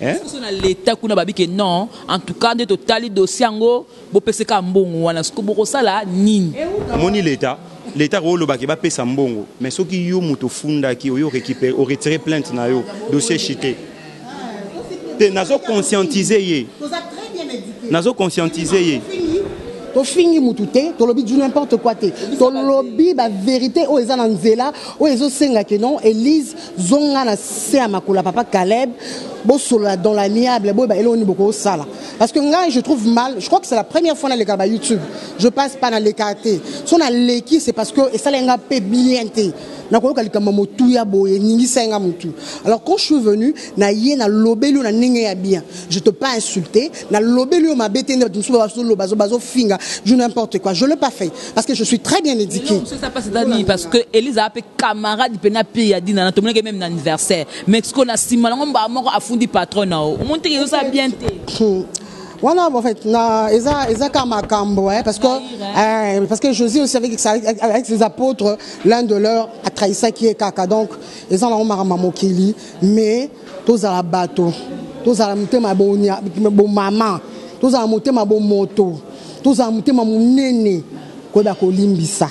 Hein? Est-ce que l'état kuna babi que non, en tout cas de total dossier ngo bo pese ka mbongo wana sko boko sala nini. Moni l'état rolo ba ke ba pesa mbongo mais soki yo muto funda ki yo récupérer o retirer plainte na yo dossier chité te nazo conscientiser ye to fingi mutute to lobi du n'importe quoi te to lobi ba vérité o eza na nzela o ezo senga que non Elise zonga na se amakula papa Caleb bo solo dans l'amiable bo ba eloni boko sala parce que nga je trouve mal, je crois que c'est la première fois dans les cas YouTube je passe pas dans les KT son na leki c'est parce que et ça lenga pe bien te na ko kalika mamotu ya boye ningi senga mutu alors quand je suis venu na yé na lobelu na ninge ya bien je te pas insulté na lobelu ma bete ne tu so bazo finga je n'importe quoi je l'ai pas fait parce que je suis très bien éduqué ça passe d'année parce que Elise a appelé camarade pena pi a dit na to même anniversaire Mexico na simalango ba moko afundi patron na o monte que ça bien te voilà en fait na eza kama kambo parce que Josué aussi avec ses apôtres l'un de leurs a trahi ça qui est kaka donc ils ont la mamokili mais tous à la bateau tous à la mutema bonia bon maman tous à la mutema bon moto tous à la mutema munene ko da ko limbisa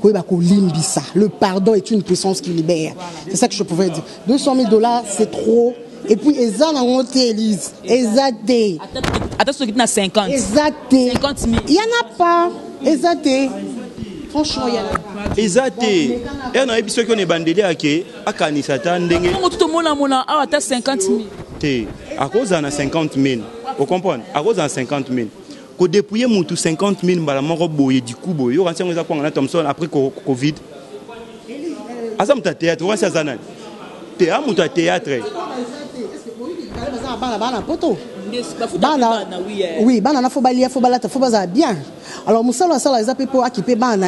Le pardon est une puissance qui libère. C'est ça que je pouvais dire. 200 000 $, c'est trop. Et puis, ils ont honte, Elise. Exacté. Attends, ceux qui ont 50. Exacté. 50 000. Il n'y en a pas. Exacté. Franchement, il y en a pas. Exacté. Et on a vu ceux qui ont bandé à Kanisata. Tout le monde a 50 000. À cause de 50 000. Vous comprenez? À cause de 50 000. Quand depuis 50 000, du coup, après Covid. Azam ta théâtre, on va s'azanan. Théâtre. Oui, bana faut balia, faut balata, faut baza bien. Alors musala sala les pour équiper bana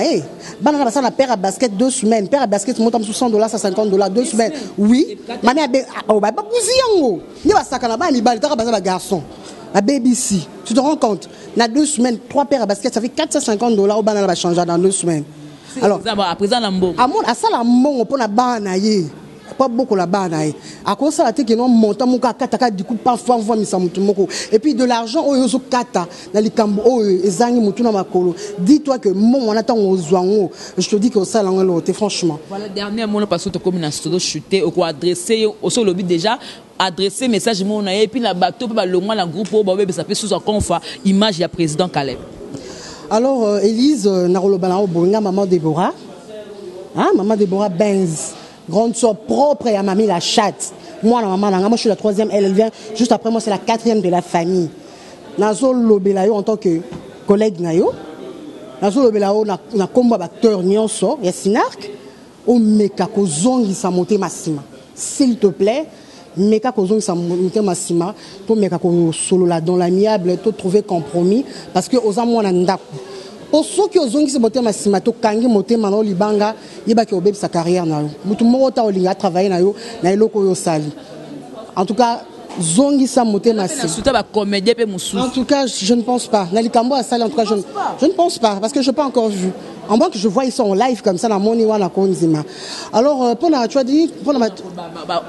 bana na paire à basket 2 semaines, paire à basket monte à $60 $150 2 semaines. Oui, mami oh ba bouziango. Ni ba sakana ba mi balita ba garçon. La baby si, tu te rends compte, dans 2 semaines, 3 paires à basket, ça fait $450 au banana va changer dans 2 semaines. Alors, à présent, à ça, la montre pour la banaye. Pas beaucoup la banaye. À cause de ça, la non montant mon kata du coup pas fois et puis de l'argent au yozo kata dans les cambo oh ezangi mutuna makolo. Dis-toi que mon on attend aux zoango. Je te dis que ça l'angle franchement. Voilà dernier mot parce que tu comme une studio chuté au quoi adresser au sur le but déjà adresser message mon et puis la bateau pas le moins la groupe au bébé ça fait sous encore fois image ya président Caleb. Alors Élise Narolo Balao Bonga maman Déborah. Hein maman Déborah Benz. Grande soeur propre et à mamie la chatte. Moi, la maman, moi je suis la 3e, elle vient juste après moi, c'est la 4e de la famille. Nazo Lobelayo en tant que collègue Nayo. Nazo Lobelayo na combat acteur nyonso, ya Sinark. O meka ko zongi sa monter massima. S'il te plaît, meka ko zongi sa monter massima, to meka ko solo là dans l'amiable, to trouver compromis parce que aux amours na ndaku. Pour ceux qui ont se monté ma simato kangi monté mano libanga yeba ki obeb sa carrière na yo mutu moko ta olinga travailler na yo na eloko yo sali en tout cas zongi sa monté ma simato en tout cas je ne pense pas na likambo a sali en tout cas je ne pense pas parce que je n'ai pas encore vu en moins que je vois ils sont en live comme ça dans mon iwa na konzima alors pour la tu as dit pour la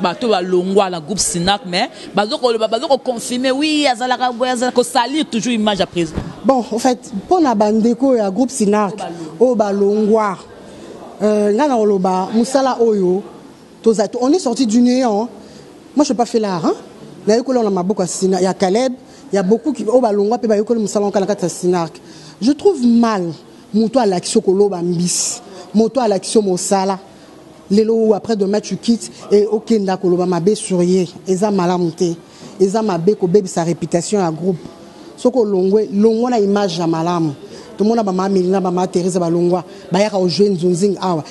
bato ba longwa la groupe Sinak mais bazo ko confirmer oui azalaka ko salir toujours image à présent. Bon, en fait, pour la bandeko et le groupe Sinark, au Balongwa, on est sorti du néant. Moi, je n'ai pas fait l'art. Il y a Caleb, il y a beaucoup qui au Balongwa, puis il Sinark. Je trouve mal, moto à l'action Koloba Mbis, moto à l'action Mosala. Lelo après demain tu quittes et Okenda Koloba Mabe Sourier, Eza Malamonté, Eza Mabe Kobe sa réputation à groupe. Soko longwe na image ya malamu tout le monde ba mamilina ba ma Thérèse ba longwa ba ya ka jeune zunzing awa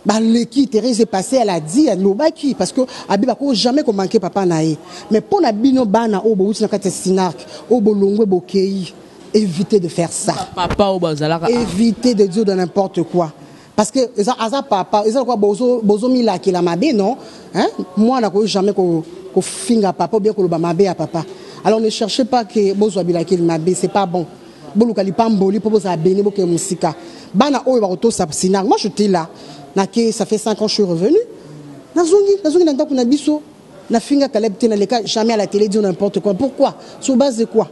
ba leki Thérèse est passée elle a dit lobaki parce que abi ba ko jamais ko manquer papa nae mais pour na bino bana o bo uti na kata Sinark o bo longwe bokei évitez de faire ça papa o bazalaka évitez de dire de n'importe quoi parce que eza papa eza quoi bozo mila ki la mabe non hein moi na ko jamais ko finga papa ou bien ko lo ba mabe à papa. Alors ne cherchez pas que Bozo Abilaki Mabe, c'est pas bon. Bolukali Pamboli, pour vous abéner, pour que Moussika. Bana Oibaroto Sapsinar. Moi j'étais là. Ça fait 5 ans que je suis revenu. Nazongi Nantaku Nabiso. Na finga Caleb Tenaleka, jamais à la télé dire n'importe quoi. Pourquoi? Sur base de quoi?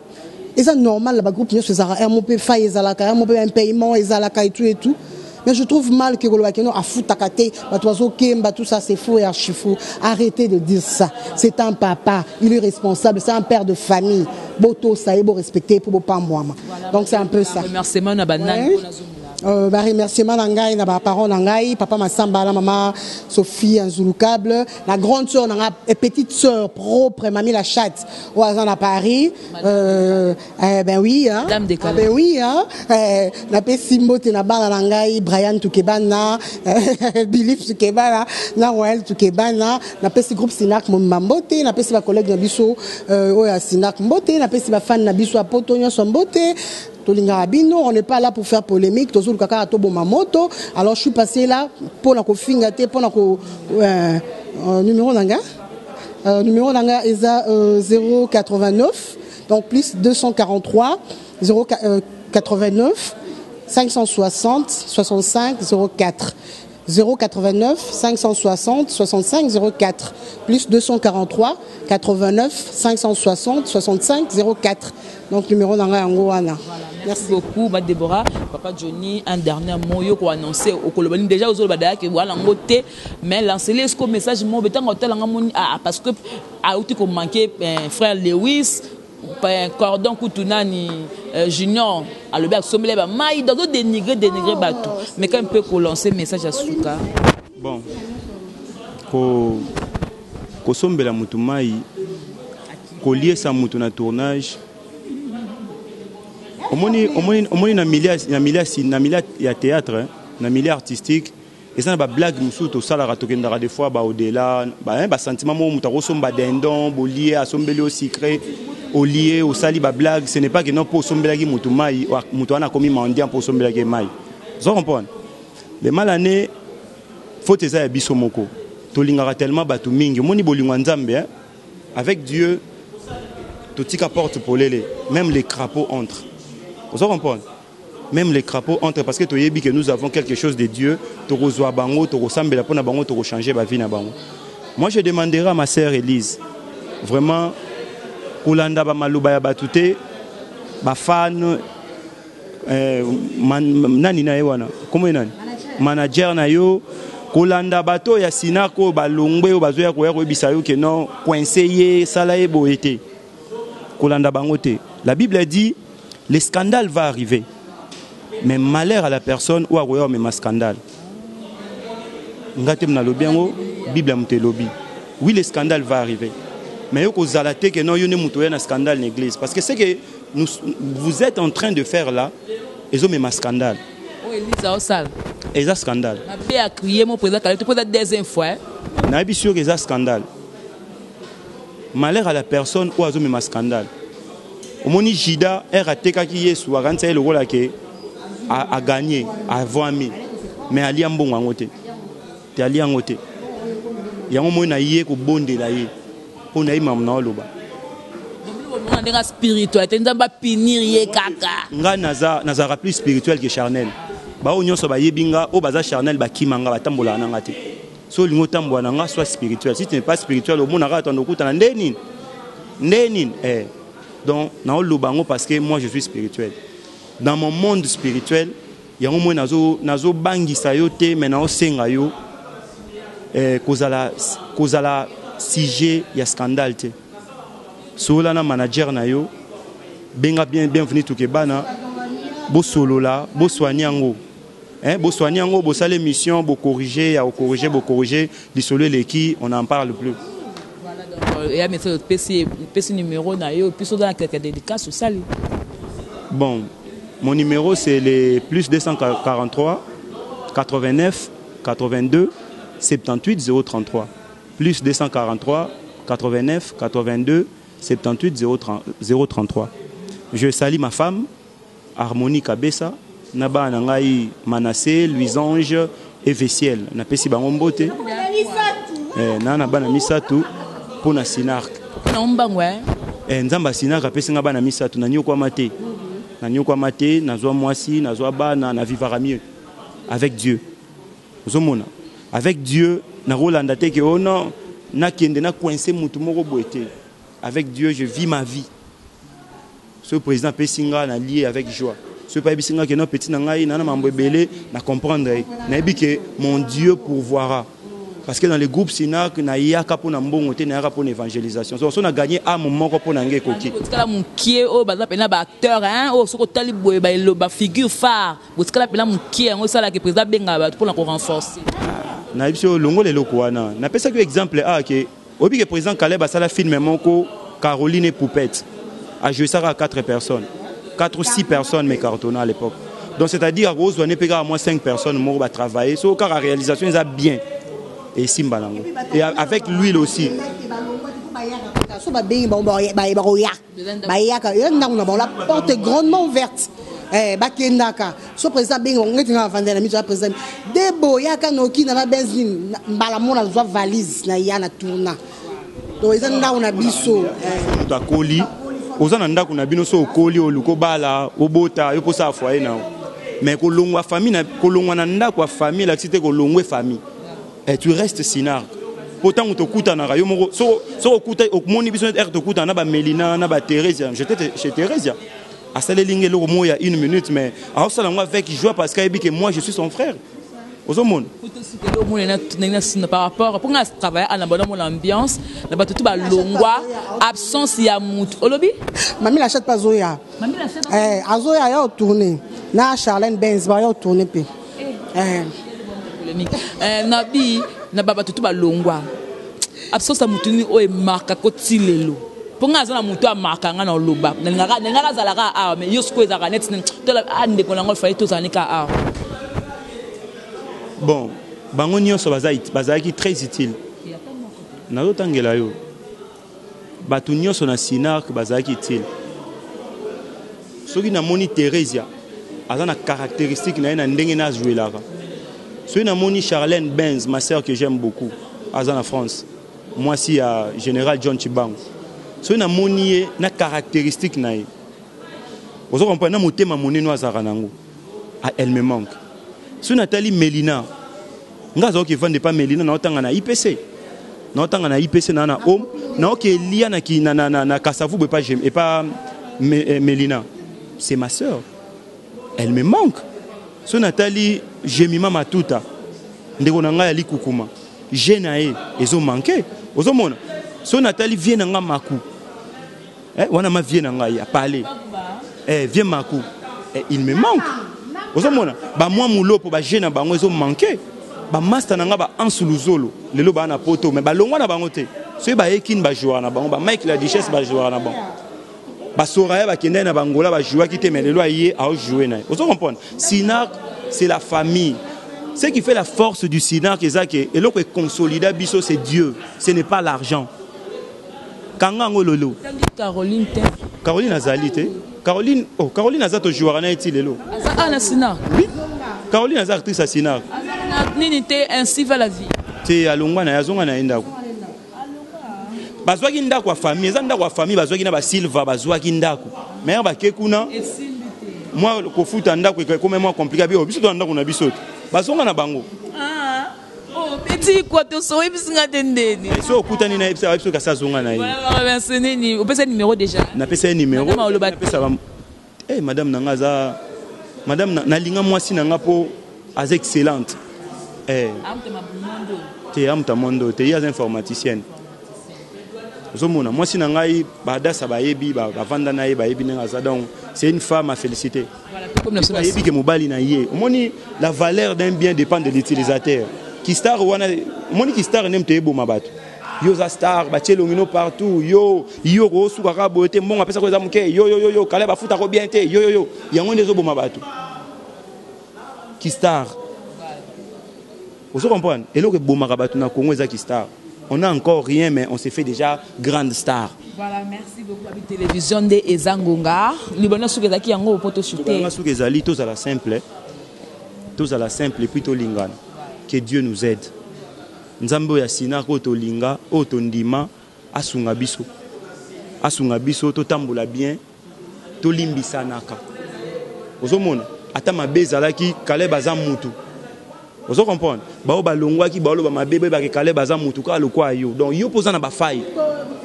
Et ça normal, la groupe, c'est un peu faille, un paiement, et tout. Mais je trouve mal que Golwakeno a foutakate, tout ça c'est faux et archi faux. Arrêtez de dire ça. C'est un papa, il est responsable, c'est un père de famille. Boto ça est beau respecter pour pas moi. Donc c'est un peu ça. Remerciement na banane. Remerciement nangai na ba parents nangai, papa Massamba, la maman Sophie Anzulukable, la grande sœur et petite sœur propre mamie la chatte au hasard à Paris. Ben oui hein. Ben oui hein. Na pe Simbo te na bana nangai Brian Tukebana, Billy Tukebana, na Roel Tukebana, na pe ce groupe Sinak Mambote, na pe ce collègue na biso oya Sinak Mbote, na pe ce fan na biso a Potonyo Sombote. On n'est pas là pour faire polémique. Alors je suis passé là pour la fingate, pour la numéro d'anga. Numéro d'anga est 089, donc plus 243 089 560 65 04. 089 560 65 04 plus 243 89 560 65 04. Donc numéro d'Anga Angoana. Merci beaucoup, Mme Déborah. Papa Johnny, un dernier mot pour annoncer au Colobani. Déjà, aux autres, que voilà, mais lancer le message, parce que a outil qu'on manquait, frère Lewis, Cordon Koutounani Junior, à le bac, sommet, mais il doit dénigrer bateau. Mais quand on peut lancer un message à Souka. Bon, ko sombela mutu mai, ko lier sa mutu na tournage. Omoni na milieu ya théâtre, na milieu artistique, et ça na blague musu to sala ratokendara des fois au-delà, ba sentiment mo muta somba dendon, bo lié à sombeli au secret, au lié au sali ba blague, ce n'est pas que non pour sombela ki mutu mai, mutu ana komi mendiant pour sombela ki mai. Vous comprenez? Les malané faut eza ya biso moko. To lingara tellement batu mingi, moni bolingwa nzambe, avec Dieu tout tika porte pour les même les crapauds entrent. Vous comprenez? Même les crapauds entrent parce que tu que nous avons quelque chose de Dieu. Tu reçois bango, tu ressembles à bango, tu changer ma vie na bango. Moi je demanderai à ma sœur Élise, vraiment, Kolanda ba maluba ya batute, ba fan, nani na ewana, comment nani? Manager na yo, Kolanda bato ya sinako ba longbe o bazo ya ko ebisa yo que non coincé sala e boete. Kolanda bango te. La Bible dit le scandale va arriver. Mais malheur à la personne ou à quoi mais ma scandale. Ngatem na lobiango, Bible mute lobi. Oui, le scandale va arriver. Mais yoko zalate que non yone mutoya na scandale l'église parce que c'est que vous êtes en train de faire là, ils ont même un scandale. Oui, Elisa au salle. Et ça scandale. Na bé a crié mon président, tu peux être deuxième fois. Na bi sûr que ça scandale. Malheur à la personne ou à zo même un scandale. Omoni Jida est raté qui est sous Aransa le rôle a gagné, a avoir mis. Mais Ali Ambon en côté. Tu Ali en côté. Il y a un moment où il y a un bon délaï. On a eu mamna loba. On a spirituel. Tu n'as pas punir kaka. Nga naza plus spirituel que charnel. Ba onyo so ba yebinga o baza charnel ba kimanga ba tambola na ngate. So lingo tambola na nga soit spirituel. Si tu n'es pas spirituel au monde arata ndokuta na ndenin. Ndenin donc, parce que moi je suis spirituel. Dans mon monde spirituel, il y a un moment où nazo bangi sayote, mais nazo senga yo, kozala sujet ya scandale te. So là na manager na yo, benga bienvenue tout kebana, bo solo là, bo soigner bo soigner bo sale mission, bo corriger, bo corriger, dissoler les qui, on n'en parle plus. Il y a un petit numéro, puis on a quelques dédicaces au salut. Bon, mon numéro c'est le plus 243 89 82 78 033. Plus 243 89 82 78 033. Je salue ma femme, Harmonie Kabessa, Naba Nangai Manassé, Louisange et Vessiel. Na pesi bangombote. Nana bana misatu. Pour na sinark. Nzamba sinark apesi nga bana misatu na nyoko mate. Na nyoko mate, na zwa mwasi, na zwa bana, na vivra mieux avec Dieu. Zomona. Avec Dieu, na rolanda te ke ono na kende na coincé mutu moko boete. Avec Dieu, je vis ma vie. Ce président pesinga na lié avec joie. Ce pas bisinga ke no petit na ngai na mambo belé na comprendre. Na bi que mon Dieu pourvoira. Parce que dans les groupes Sinak, il y a un pour l'évangélisation. On a gagné un moment pour l'angé coquille. Qui est acteur, figure phare. Vous êtes président pour la renforcer. Na ibso longo le lokoana. Na pesa que exemple que obi que président Caleb a sala film moko Caroline et Poupette a joué ça à 4 personnes. 4 ou 6 personnes mais cartonnant à l'époque. Donc c'est-à-dire à Rose on est payé à moins 5 personnes mort va travailler. So car la réalisation ils a bien. Et Simbalango. Et avec l'huile aussi. La porte est grandement ouverte. Bakendaka. So président Bengo, on est en train de la mise à président. Debo yaka noki na la benzine, balamona zwa valise na yana tourna. Donc ils ont na biso. Ta coli. Ozana ndako na bino so coli o luko bala, obota, yo posa foyer na. mais kolongwa famille kolongwa na ndako famille la cité kolongwe famille et tu restes Sinark pourtant on te coûte na rayo moko so coûte au moni biso er te coûte na ba Melina na ba Thérèse j'étais chez Thérèse à saler lingue lo mo il y a 1 minute mais à ça moi avec joie parce qu'il dit que moi je suis son frère aux hommes par rapport pour travailler à l'ambiance la batu ba longwa absence ya mutu olobi mami la chate pas zoya mami la chate azoya ya tourner na Charlène Benz ba ya tourner pe nabi na baba tutu ba longwa absence ya mutu ni o e marka ko tilelo pour nga za na mutu a marka nga na loba nga zalaka a mais yosko ezaka net to la ande ko nango faito zanika a bon bango nyonso bazalaki très utile nazotangela yo bato nyonso na Sinark bazalaki utile soki namoni Thérèse aza na caractéristique na ye na ndenge na azwelaka soki namoni Charlène Benz ma sœur que j'aime beaucoup aza na France moi si ya général John Chibango soki namoni ye na caractéristique na ye ozo comprendre na motema monene azaka nango elle me manque. Si Nathalie Melina, nga zo ki vende pas Melina na otanga na IPC. Na otanga na IPC na na home, na oke lia na ki na Kasavu be pas et pas Melina. C'est ma sœur. Elle me manque. Si Nathalie Jemima Matuta, ndeko na nga ya likukuma. Je na e ezo manqué. Ozo mona. Si Nathalie vient na nga maku. Wana ma vient na nga ya parler. Vient maku. Il me manque. Ozomona ba moi mulo po ba jeune bango ezo manquer ba master nanga ba ansuluzolo lelo ba na poto mais ba longwa na bango te so ba ekin ba joueur na bango ba Mike la Duchesse ba joueur na bango ba Soraya ba kende na bangola ba joueur qui te mais lelo ayé a jouer na ozo comprendre Sinark c'est la famille ce qui fait la force du Sinark ezake et loko consolida biso c'est Dieu ce n'est pas l'argent kanga ngololo Caroline Azalite Caroline Azato joueur na eti lelo. Azana Sinark. Oui. Caroline Azar actrice à Sinark. Nini te ainsi va la vie. Te alongwa na yazonga na ndako. Bazwaki ndako wa famille, za ndako wa famille bazwaki na ba Silva bazwaki ndako. Mais ba kekuna. Moi ko futa ndako e comme moi compliqué bi biso to ndako na biso. Bazonga na bango. Oh, petit quoi to so ebisinga tendeni. So okutani na ebisa biso ka sazonga na ye. Voilà, merci nini. Au pesa numéro déjà. Na pesa numéro. Madame Nangaza, madame Nalinga mwasi nanga po as excellente. Te amta mondo, te yaz informaticienne. Zomona mwasi nangai badasa ba yebi ba vanda na ye ba yebi nangaza donc c'est une femme à féliciter. Voilà, comme la yebi ke mobali na ye. Omoni la valeur d'un bien dépend de l'utilisateur. Kistar wana omoni Kistar nem te bo mabato. Yo za star ba chelongino partout yo ro suka ka bote mbonga pesa ko za muke yo kale ba futa ko bien te yo yango ndezo boma bato Kistar vous comprenez et là que boma ka bato na Congo eza Kistar on a encore rien mais on s'est fait déjà grande star. Voilà, merci beaucoup à la télévision de Ezangonga libana suka zaki yango poto shooter nga suka ezali tous à la simple et puis to lingana que Dieu nous aide. Nzambe ya Sinark otolinga otondima asunga biso to tambola bien to limbisa naka ozomona ata mabeza laki kale baza mutu ozo comprendre ba balongwa ki ba lo ba mabebe ba kale baza mutu ka lokwa yo donc yo poza na ba faille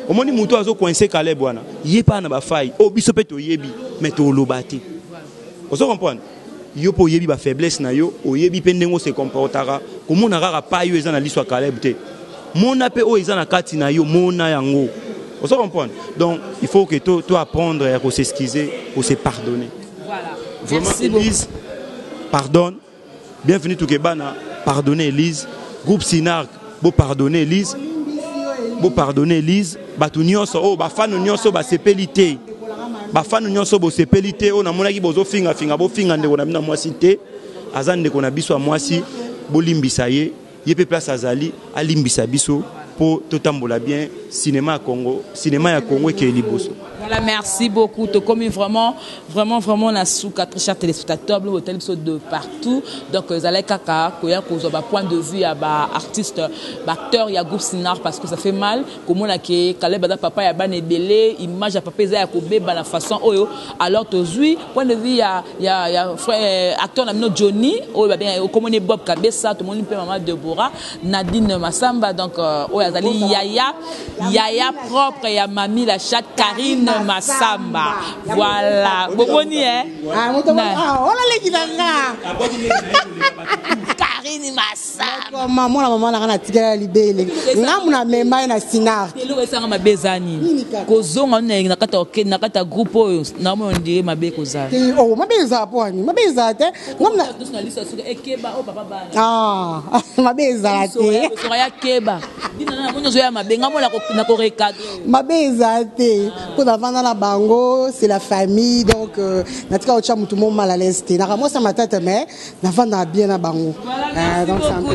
omoni mutu azo coincer kale bwana ye pa na ba faille o biso pe to yebi mais to lobati ozo comprendre yo po yebi ba faiblesse na yo o yebi pe ndengo se comportera komona kaka pa yo eza na liswa Caleb te mona pe o eza na kati na yo mona yango on se comprendre donc il faut que toi apprendre à s'excuser ou se pardonner. Voilà. Vraiment merci Elise beaucoup. Pardonne bienvenue tout Kebana pardonner Elise groupe Sinark beau pardonner Elise batu nyonso o ba fan nyonso ba sepelité ba fan nyonso bo sepelité o na monaki bozo finga bo finga ndeko na bina mwasi te azande ndeko na biso a mwasi bolimbisa ye pe place azali alimbisa biso po totambola bien cinéma ya Congo ke liboso. Voilà, merci beaucoup. Tu comme vraiment la souka, très chers téléspectateurs, le hôtel de partout. Donc, vous allez kaka, point de vue à artiste, acteur, il y a groupe Sinar parce que ça fait mal. Comme on a que Caleb papa ya ban belé, image à papa ya kobe la façon oyo. Alors tozui point de vue il y a frère acteur namino Johnny, oyo bien comme on est Bob Kabessa, tout le monde peut maman Deborah, Nadine Massamba donc oyo azali Yaya propre ya Mami la chatte Karine Massamba. Voilà. Boboni hein. Ah on a les kidanga. Karine Massamba. Maman na tika libele. Ngamuna memba na Sinar. Telo esanga mabezani. Kozonga na kata groupe oyo na mo ndire mabe kozala. Oh mabeza pwani. Mabeza te. Ngamuna na lisa suka ekeba o papa bana. Ah, mabeza te. So ya keba. Dina na mo nzo ya mabenga mo na ko recadrer. Mabeza te. Ko na vanda na bango, c'est la famille donc na tika ocha mutu mo mal à l'aise te. Na moi ça ma tête mais na vanda bien na bango.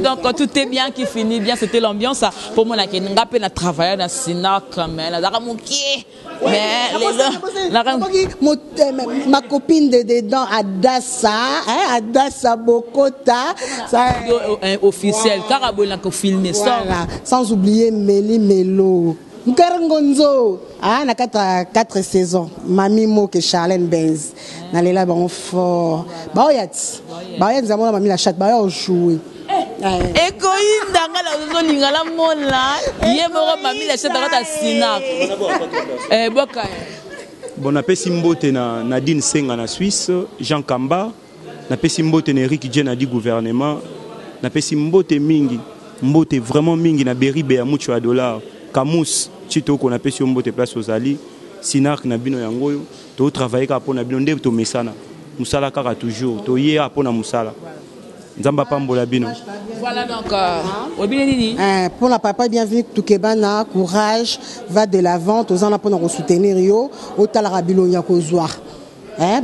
Donc tout est bien qui finit bien, c'était l'ambiance pour moi qui n'a pas travaillé dans Sinar quand même la mais ma copine de dedans Adassa hein Adassa Bokota ça officiel car abola ko filmer sans oublier Meli Melo Nkarangonzo ah na 4 saisons Mami Mo que Charlène Benz na lela bon fort baoyat zamona Mami la chatte ba jouer ekoinda ngala lingala mona yemoro Mami la chatte ta Sinar boka bon apesi mbote na Nadine Senga na Suisse Jean Kamba na pesi mbote na Eric Djena di gouvernement na pesi mbote mingi mbote vraiment mingi na Beribe ya mucho ya dollar Camus chito ko na pesi mbote place aux ali Sinar na bino yangoyo to travailler ka pona bino nde to mesana musala kaka toujours to ye apona musala nzamba pambola bino. Voilà donc pour la papa bienvenue Tukebana courage va de l'avant aux en pour soutenir yo au talarabilo yakozwa.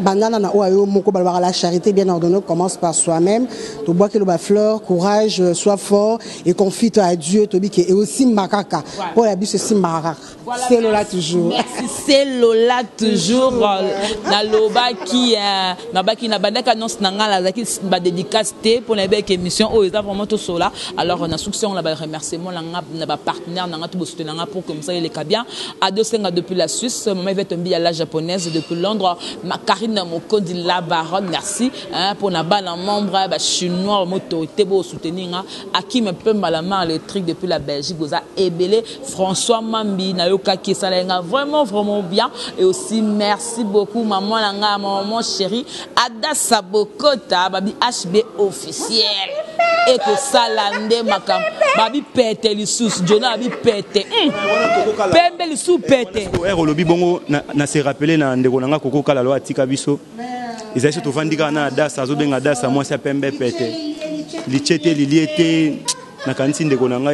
Banana na oyo moko balwa la charité bien ordonnée commence par soi-même. To bois que le fleur, courage, sois fort et confie-toi à Dieu Tobi et aussi makaka. Pour la bise aussi makaka. C'est Lola toujours. Merci, c'est Lola toujours. Na loba qui na bandaka annonce nanga la zaki ba dédicace pour la belle émission oh ça vraiment tout cela. Alors on a succès on la remerciement na ba partenaire nanga tout soutenir pour comme ça il est bien. À 2 depuis la Suisse, maman va tomber à la japonaise depuis Londres. Karine Mokondi la baronne merci pour na balle en membre chinois autorité pour soutenir à qui me peut malaman le truc depuis la Belgique goza ebele François Mambi na yoka qui ça vraiment bien et aussi merci beaucoup maman langa maman chérie Adassa Bokota babi HB officiel et que ça lande makam babi pete li sous Jona babi pete pembe li sous pete lobi bongo na se rappeler na ndeko nanga koko kala lo atika biso ezali so tovandika na Adassa azobenga Adassa moi ça pembe pete lichete liliete na kanisi ndeko nanga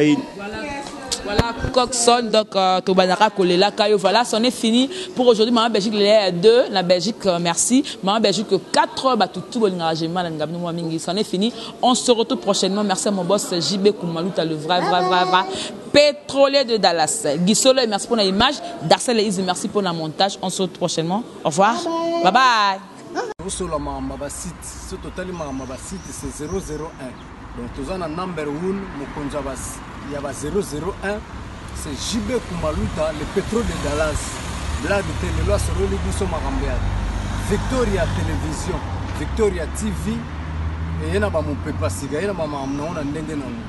voilà Coxon donc Tobanaka Kolela Kayo voilà c'en est fini pour aujourd'hui maman Belgique les 2 la Belgique merci maman Belgique 4 tout l'engagement la ngabino moi mingi c'en est fini on se retrouve prochainement merci à mon boss JB Koumalouta le vrai pétrolier de Dallas Gisolo merci pour l'image Darcel Elise merci pour le montage on se retrouve prochainement au revoir bye bye Osola ma site ce total ma site c'est 001 donc tous en number 1 mokonza bas il y a 001 c'est JB Koumalouta le pétrole de Dallas blague télé loi sur le biso makambead Victoria télévision Victoria TV et yana ba mon pepa siga yana ba mamna ona ndenge nanu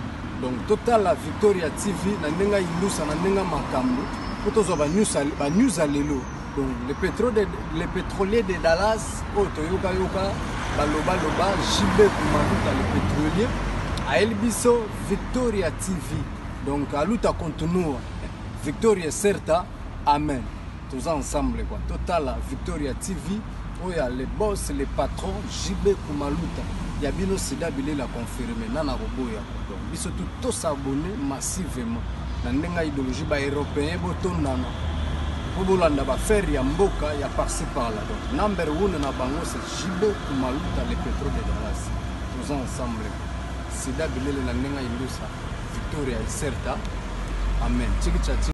donc total la Victoria TV na ndenga ilusa na ndenga makambo potozo ba news alelo donc le pétrolier de Dallas Toyoka yoka baloba JB Koumalouta le pétrolier à Elbiso Victoria TV donc à luta continue Victoria certa amen tous ensemble quoi total Victoria TV où il y a les boss les patrons JB Koumalouta il y a bino sida bilé la confirmer nana roboya donc biso tout s'abonner massivement na ndenga idéologie ba européen botondana Bobolanda ba faire ya mboka ya par-ci par-là donc number 1 na bango c'est JB Koumalouta le pétrole de Dallas tous ensemble sida bilele na ndenga ilusa Victoria certa amen